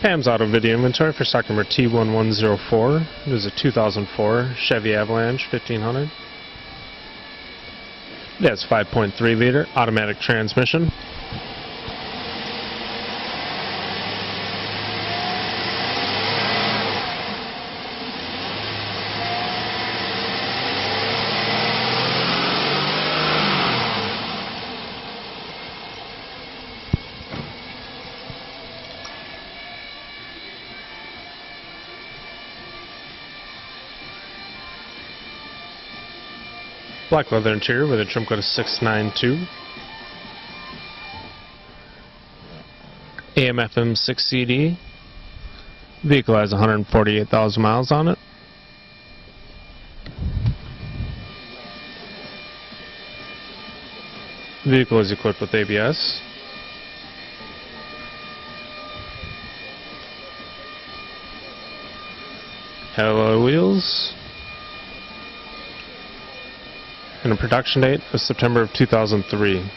Pam's Auto Video Inventory for stock number T1104. It is a 2004 Chevy Avalanche 1500. It has 5.3 liter automatic transmission. Black leather interior with a trim code of 692. AM/FM 6 CD. Vehicle has 148,000 miles on it. Vehicle is equipped with ABS. Alloy wheels. And a production date of September of 2003.